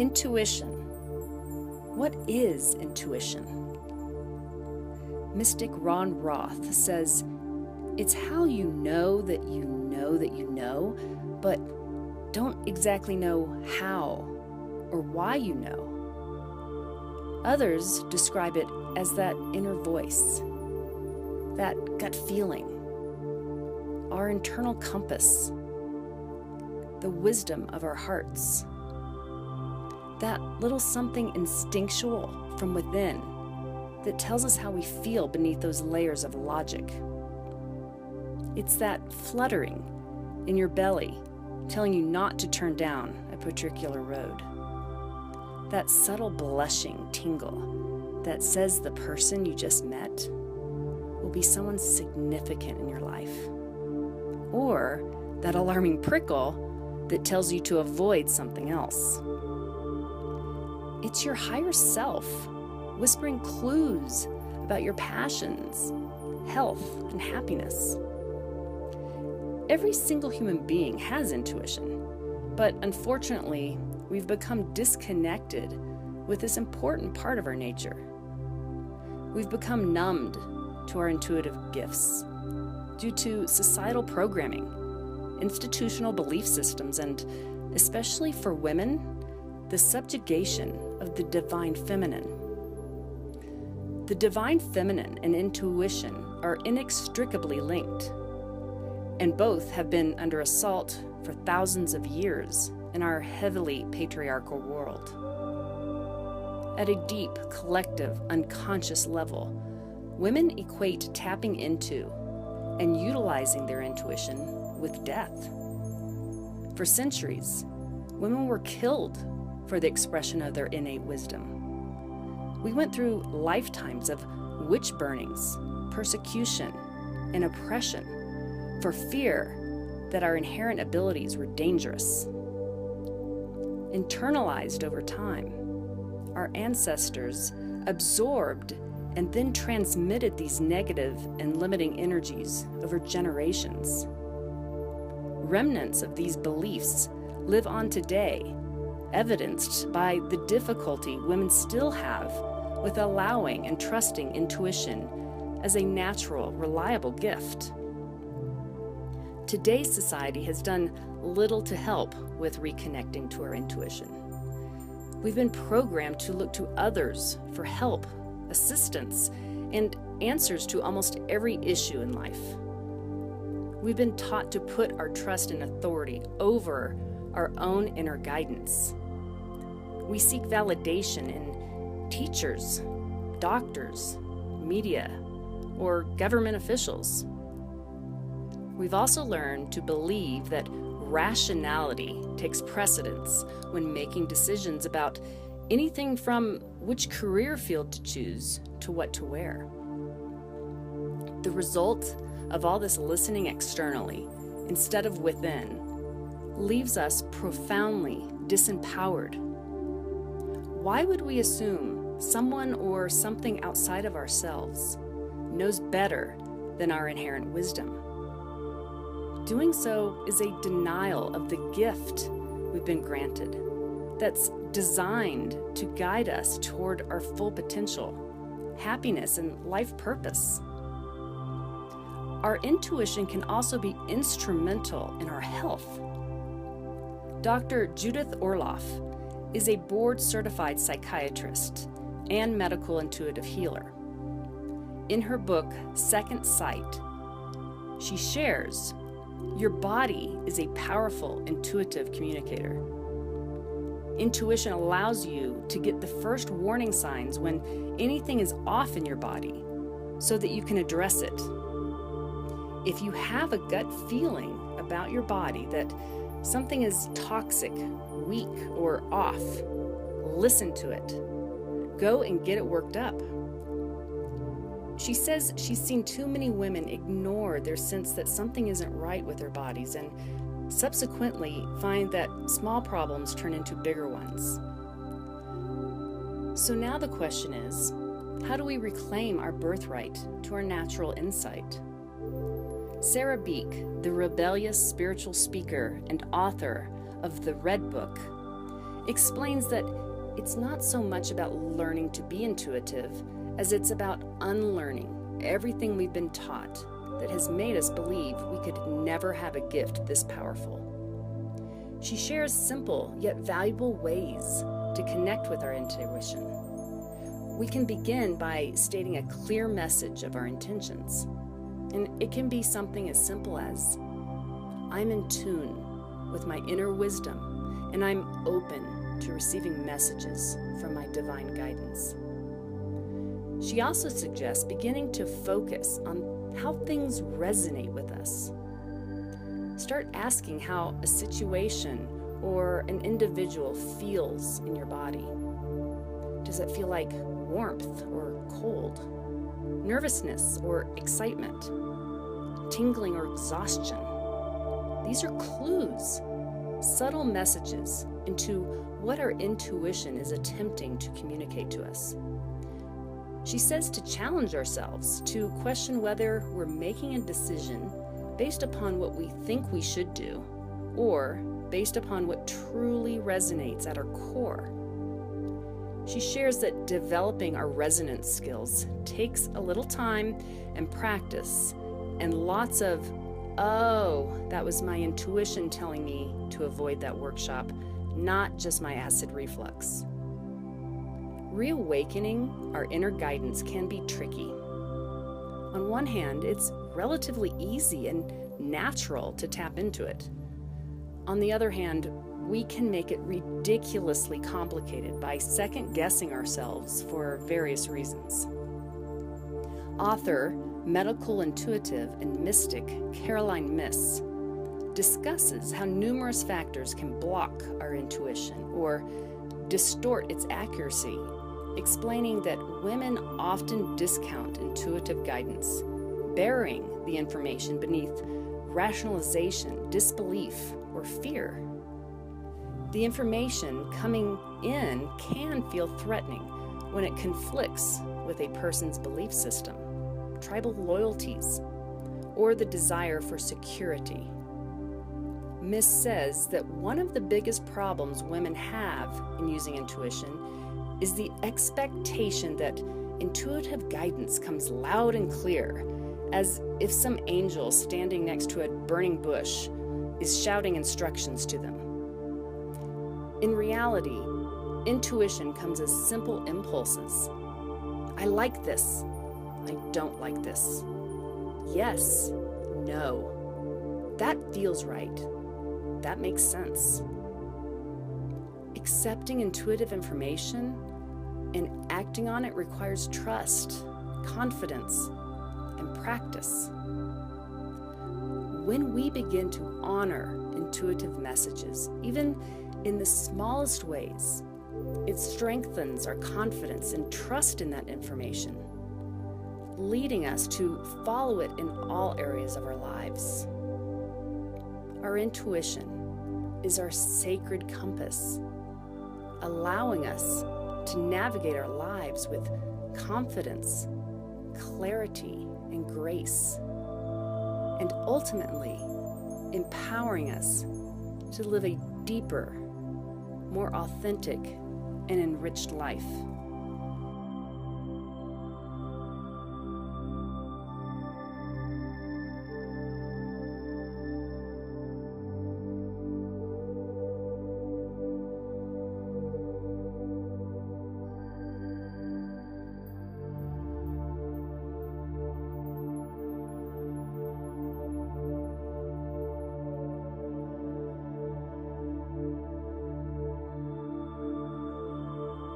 Intuition. What is intuition? Mystic Ron Roth says, it's how you know that you know that you know, but don't exactly know how or why you know. Others describe it as that inner voice, that gut feeling, our internal compass, the wisdom of our hearts, that little something instinctual from within that tells us how we feel beneath those layers of logic. It's that fluttering in your belly telling you not to turn down a particular road. That subtle blushing tingle that says the person you just met will be someone significant in your life. Or that alarming prickle that tells you to avoid something else. It's your higher self whispering clues about your passions, health, and happiness. Every single human being has intuition, but unfortunately, we've become disconnected with this important part of our nature. We've become numbed to our intuitive gifts due to societal programming, institutional belief systems, and, especially for women, the subjugation of the divine feminine. The divine feminine and intuition are inextricably linked, and both have been under assault for thousands of years in our heavily patriarchal world. At a deep, collective, unconscious level, women equate tapping into and utilizing their intuition with death. For centuries, women were killed for the expression of their innate wisdom. We went through lifetimes of witch burnings, persecution, and oppression for fear that our inherent abilities were dangerous. Internalized over time, our ancestors absorbed and then transmitted these negative and limiting energies over generations. Remnants of these beliefs live on today, evidenced by the difficulty women still have with allowing and trusting intuition as a natural, reliable gift. Today's society has done little to help with reconnecting to our intuition. We've been programmed to look to others for help, assistance, and answers to almost every issue in life. We've been taught to put our trust in authority over our own inner guidance. We seek validation in teachers, doctors, media, or government officials. We've also learned to believe that rationality takes precedence when making decisions about anything from which career field to choose to what to wear. The result of all this listening externally instead of within leaves us profoundly disempowered. Why would we assume someone or something outside of ourselves knows better than our inherent wisdom? Doing so is a denial of the gift we've been granted that's designed to guide us toward our full potential, happiness, and life purpose. Our intuition can also be instrumental in our health. Dr. Judith Orloff is a board-certified psychiatrist and medical intuitive healer. In her book, Second Sight, she shares, your body is a powerful intuitive communicator. Intuition allows you to get the first warning signs when anything is off in your body so that you can address it. If you have a gut feeling about your body that something is toxic, weak, or off, listen to it. Go and get it worked up. She says she's seen too many women ignore their sense that something isn't right with their bodies and subsequently find that small problems turn into bigger ones. So now the question is, how do we reclaim our birthright to our natural insight? Sarah Beek, the rebellious spiritual speaker and author of The Red Book, explains that it's not so much about learning to be intuitive as it's about unlearning everything we've been taught that has made us believe we could never have a gift this powerful. She shares simple yet valuable ways to connect with our intuition. We can begin by stating a clear message of our intentions. And it can be something as simple as, I'm in tune with my inner wisdom, and I'm open to receiving messages from my divine guidance. She also suggests beginning to focus on how things resonate with us. Start asking how a situation or an individual feels in your body. Does it feel like warmth or cold? Nervousness or excitement? Tingling or exhaustion? These are clues, subtle messages into what our intuition is attempting to communicate to us. She says to challenge ourselves to question whether we're making a decision based upon what we think we should do or based upon what truly resonates at our core. She shares that developing our resonance skills takes a little time and practice and lots of, oh, that was my intuition telling me to avoid that workshop, not just my acid reflux. Reawakening our inner guidance can be tricky. On one hand, it's relatively easy and natural to tap into it. On the other hand, we can make it ridiculously complicated by second-guessing ourselves for various reasons. Author, medical intuitive, and mystic Caroline Myss discusses how numerous factors can block our intuition or distort its accuracy, explaining that women often discount intuitive guidance, burying the information beneath rationalization, disbelief, or fear. The information coming in can feel threatening when it conflicts with a person's belief system, tribal loyalties, or the desire for security. Myss says that one of the biggest problems women have in using intuition is the expectation that intuitive guidance comes loud and clear, as if some angel standing next to a burning bush is shouting instructions to them. In reality, intuition comes as simple impulses. I like this. I don't like this. Yes. No. That feels right. That makes sense. Accepting intuitive information and acting on it requires trust, confidence, and practice. When we begin to honor intuitive messages, even in the smallest ways, it strengthens our confidence and trust in that information, leading us to follow it in all areas of our lives. Our intuition is our sacred compass, allowing us to navigate our lives with confidence, clarity, and grace, and ultimately empowering us to live a deeper, more authentic, and enriched life.